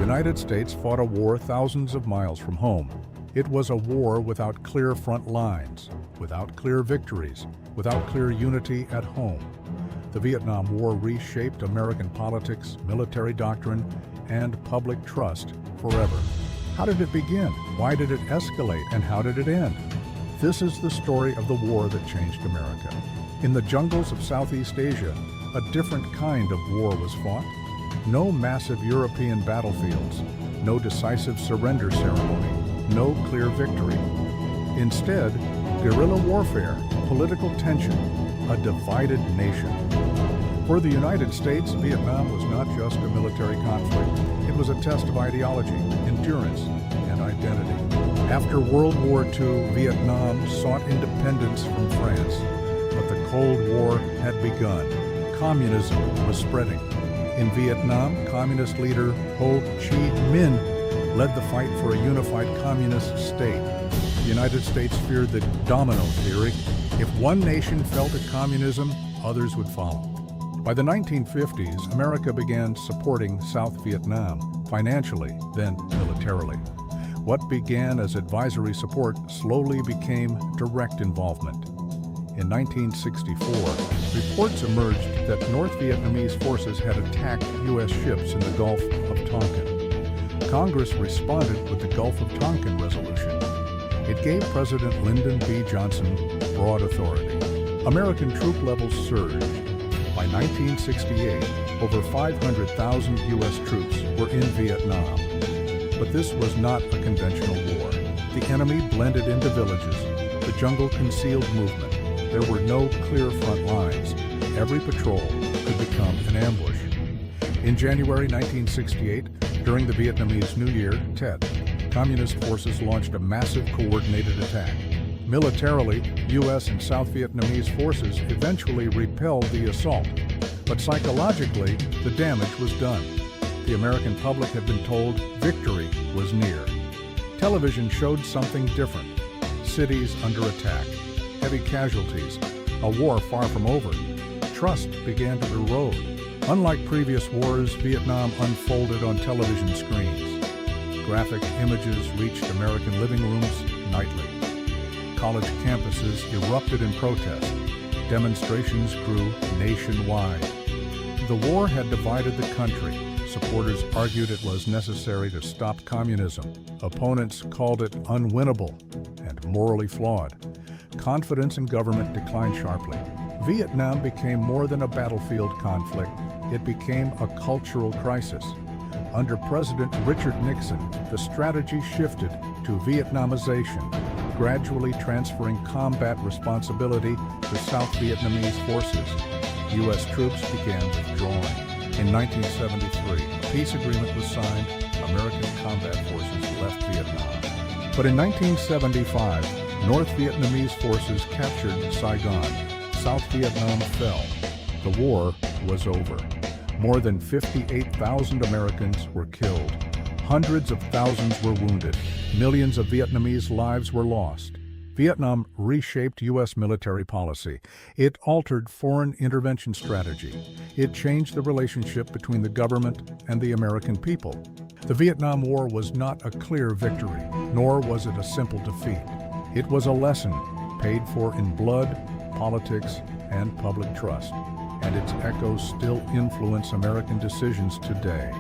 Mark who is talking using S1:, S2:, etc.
S1: United States fought a war thousands of miles from home. It was a war without clear front lines, without clear victories, without clear unity at home. The Vietnam War reshaped American politics, military doctrine, and public trust forever. How did it begin? Why did it escalate? And how did it end? This is the story of the war that changed America. In the jungles of Southeast Asia, a different kind of war was fought. No massive European battlefields, no decisive surrender ceremony, no clear victory. Instead, guerrilla warfare, political tension, a divided nation. For the United States, Vietnam was not just a military conflict. It was a test of ideology, endurance, and identity. After World War II, Vietnam sought independence from France, but the Cold War had begun. Communism was spreading. In Vietnam, communist leader Ho Chi Minh led the fight for a unified communist state. The United States feared the domino theory. If one nation fell to communism, others would follow. By the 1950s, America began supporting South Vietnam, financially, then militarily. What began as advisory support slowly became direct involvement. In 1964, reports emerged that North Vietnamese forces had attacked U.S. ships in the Gulf of Tonkin. Congress responded with the Gulf of Tonkin Resolution. It gave President Lyndon B. Johnson broad authority. American troop levels surged. By 1968, over 500,000 U.S. troops were in Vietnam. But this was not a conventional war. The enemy blended into villages. The jungle concealed movement. There were no clear front lines. Every patrol could become an ambush. In January 1968, during the Vietnamese New Year, Tet, Communist forces launched a massive coordinated attack. Militarily, U.S. and South Vietnamese forces eventually repelled the assault. But psychologically, the damage was done. The American public had been told victory was near. Television showed something different. Cities under attack. Heavy casualties, a war far from over. Trust began to erode. Unlike previous wars, Vietnam unfolded on television screens. Graphic images reached American living rooms nightly. College campuses erupted in protest. Demonstrations grew nationwide. The war had divided the country. Supporters argued it was necessary to stop communism. Opponents called it unwinnable and morally flawed. Confidence in government declined sharply. Vietnam became more than a battlefield conflict. It became a cultural crisis. Under President Richard Nixon, the strategy shifted to Vietnamization, gradually transferring combat responsibility to South Vietnamese forces. U.S. troops began withdrawing. In 1973, a peace agreement was signed. American combat forces left Vietnam. But in 1975, North Vietnamese forces captured Saigon. South Vietnam fell. The war was over. More than 58,000 Americans were killed. Hundreds of thousands were wounded. Millions of Vietnamese lives were lost. Vietnam reshaped U.S. military policy. It altered foreign intervention strategy. It changed the relationship between the government and the American people. The Vietnam War was not a clear victory, nor was it a simple defeat. It was a lesson paid for in blood, politics, and public trust, and its echoes still influence American decisions today.